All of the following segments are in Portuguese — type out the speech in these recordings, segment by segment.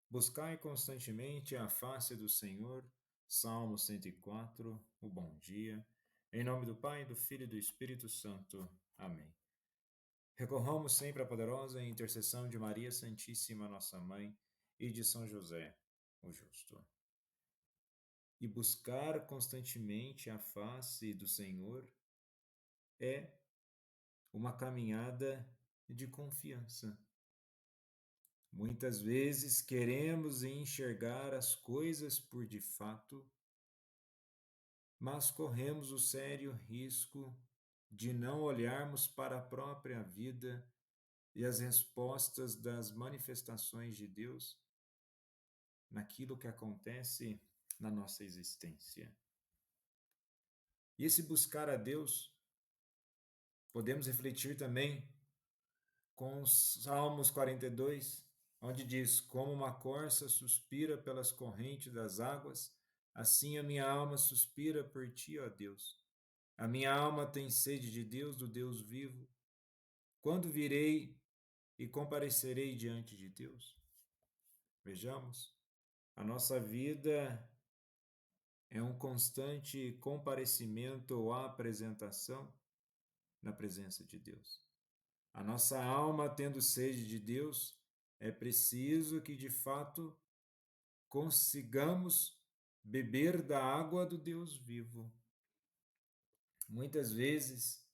Buscai constantemente a face do Senhor. Salmo 104, o bom dia. Em nome do Pai, do Filho e do Espírito Santo. Amém. Recorramos sempre à poderosa intercessão de Maria Santíssima, nossa Mãe, e de São José, o Justo. E buscar constantemente a face do Senhor é uma caminhada de confiança. Muitas vezes queremos enxergar as coisas por de fato, mas corremos o sério risco de não olharmos para a própria vida e as respostas das manifestações de Deus naquilo que acontece na nossa existência. E esse buscar a Deus, podemos refletir também com os Salmos 42, onde diz: Como uma corça suspira pelas correntes das águas, assim a minha alma suspira por ti, ó Deus. A minha alma tem sede de Deus, do Deus vivo. Quando virei e comparecerei diante de Deus? Vejamos, a nossa vida é um constante comparecimento ou apresentação na presença de Deus. A nossa alma, tendo sede de Deus, é preciso que de fato consigamos beber da água do Deus vivo. Muitas vezes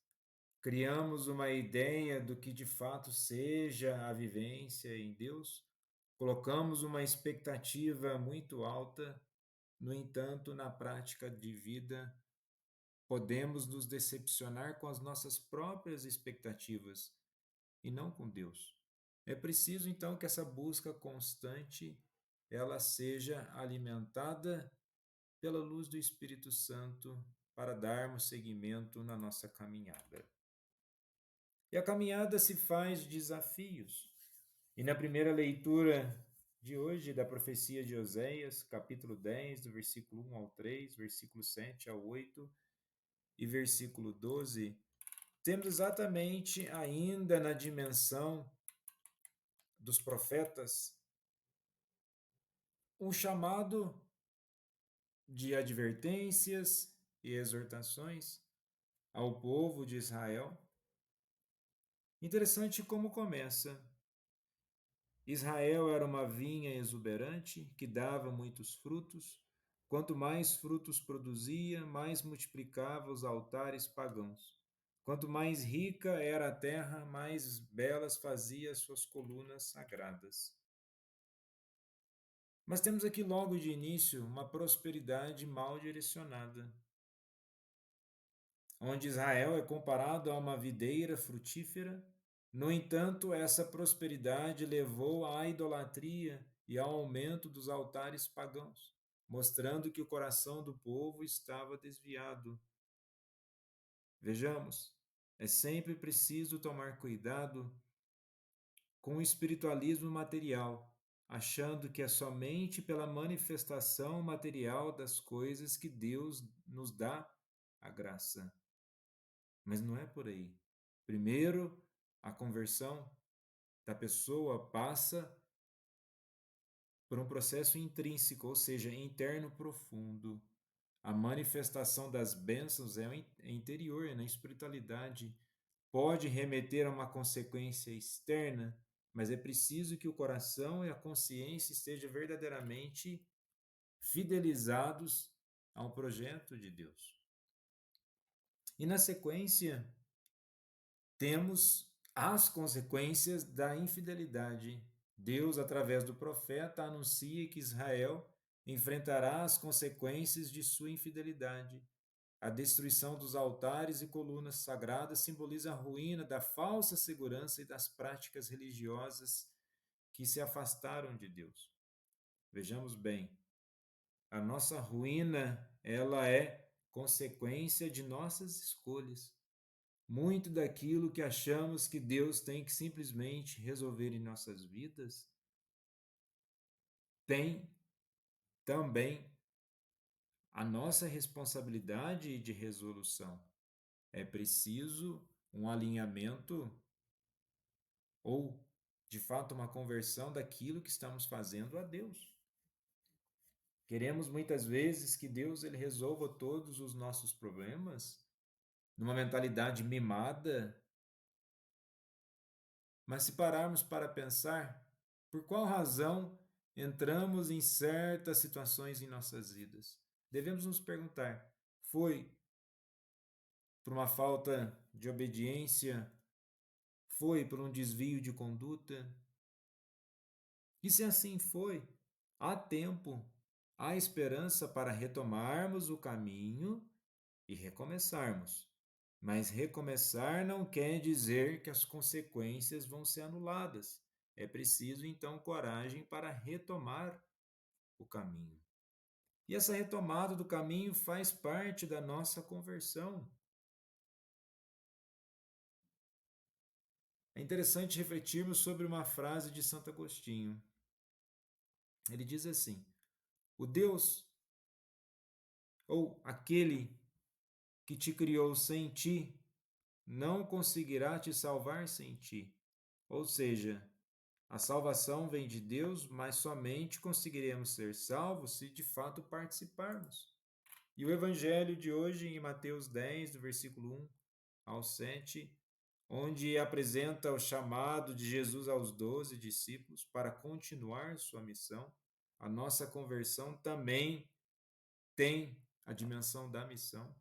criamos uma ideia do que de fato seja a vivência em Deus, colocamos uma expectativa muito alta, no entanto, na prática de vida, podemos nos decepcionar com as nossas próprias expectativas e não com Deus. É preciso então que essa busca constante ela seja alimentada pela luz do Espírito Santo para darmos seguimento na nossa caminhada. E a caminhada se faz de desafios. E na primeira leitura de hoje da profecia de Oséias, capítulo 10, do versículo 1 ao 3, versículo 7 ao 8 e versículo 12, temos exatamente ainda na dimensão dos profetas um chamado de advertências e exortações ao povo de Israel. Interessante como começa. Israel era uma vinha exuberante que dava muitos frutos. Quanto mais frutos produzia, mais multiplicava os altares pagãos. Quanto mais rica era a terra, mais belas fazia suas colunas sagradas. Mas temos aqui logo de início uma prosperidade mal direcionada, onde Israel é comparado a uma videira frutífera. No entanto, essa prosperidade levou à idolatria e ao aumento dos altares pagãos, mostrando que o coração do povo estava desviado. Vejamos, é sempre preciso tomar cuidado com o espiritualismo material, achando que é somente pela manifestação material das coisas que Deus nos dá a graça. Mas não é por aí. Primeiro, a conversão da pessoa passa por um processo intrínseco, ou seja, interno profundo. A manifestação das bênçãos é interior, é na espiritualidade. Pode remeter a uma consequência externa, mas é preciso que o coração e a consciência estejam verdadeiramente fidelizados ao projeto de Deus. E na sequência, temos as consequências da infidelidade. Deus, através do profeta, anuncia que Israel enfrentará as consequências de sua infidelidade. A destruição dos altares e colunas sagradas simboliza a ruína da falsa segurança e das práticas religiosas que se afastaram de Deus. Vejamos bem, a nossa ruína, ela é consequência de nossas escolhas. Muito daquilo que achamos que Deus tem que simplesmente resolver em nossas vidas tem também a nossa responsabilidade de resolução. É preciso um alinhamento ou de fato, uma conversão daquilo que estamos fazendo a Deus. Queremos muitas vezes que Deus ele resolva todos os nossos problemas numa mentalidade mimada, mas se pararmos para pensar, por qual razão entramos em certas situações em nossas vidas? Devemos nos perguntar: foi por uma falta de obediência? Foi por um desvio de conduta? E se assim foi, há tempo, há esperança para retomarmos o caminho e recomeçarmos. Mas recomeçar não quer dizer que as consequências vão ser anuladas. É preciso então coragem para retomar o caminho. E essa retomada do caminho faz parte da nossa conversão. É interessante refletirmos sobre uma frase de Santo Agostinho. Ele diz assim: o Deus ou aquele que te criou sem ti não conseguirá te salvar sem ti. Ou seja, a salvação vem de Deus, mas somente conseguiremos ser salvos se de fato participarmos. E o evangelho de hoje, em Mateus 10, do versículo 1 ao 7, onde apresenta o chamado de Jesus aos 12 discípulos para continuar sua missão, a nossa conversão também tem a dimensão da missão.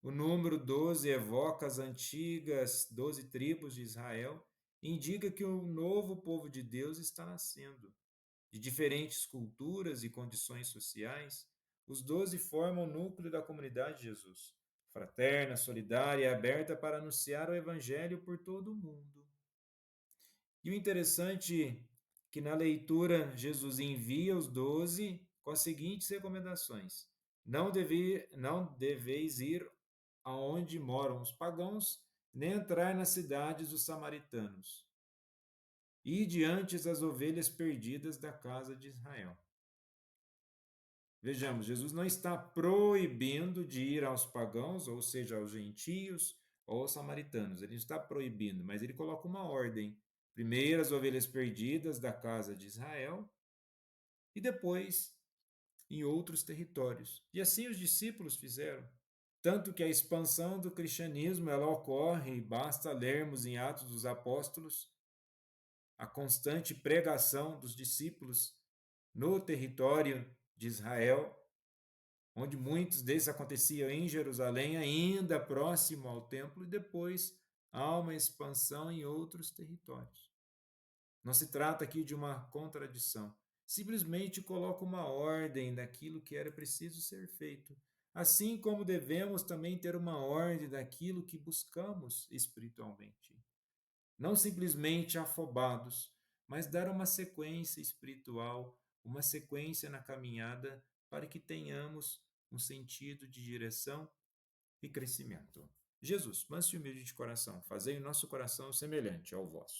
O número 12 evoca as antigas 12 tribos de Israel e indica que um novo povo de Deus está nascendo. De diferentes culturas e condições sociais, os 12 formam o núcleo da comunidade de Jesus, fraterna, solidária e aberta para anunciar o Evangelho por todo o mundo. E o interessante é que na leitura Jesus envia os 12 com as seguintes recomendações: não deveis ir aonde moram os pagãos, nem entrar nas cidades dos samaritanos. E diante as ovelhas perdidas da casa de Israel. Vejamos, Jesus não está proibindo de ir aos pagãos, ou seja, aos gentios ou aos samaritanos. Ele não está proibindo, mas ele coloca uma ordem. Primeiro as ovelhas perdidas da casa de Israel e depois em outros territórios. E assim os discípulos fizeram. Tanto que a expansão do cristianismo ela ocorre, basta lermos em Atos dos Apóstolos a constante pregação dos discípulos no território de Israel, onde muitos desses aconteciam em Jerusalém, ainda próximo ao templo, e depois há uma expansão em outros territórios. Não se trata aqui de uma contradição, simplesmente coloca uma ordem daquilo que era preciso ser feito, assim como devemos também ter uma ordem daquilo que buscamos espiritualmente. Não simplesmente afobados, mas dar uma sequência espiritual, uma sequência na caminhada para que tenhamos um sentido de direção e crescimento. Jesus, manso e humilde de coração, fazei o nosso coração semelhante ao vosso.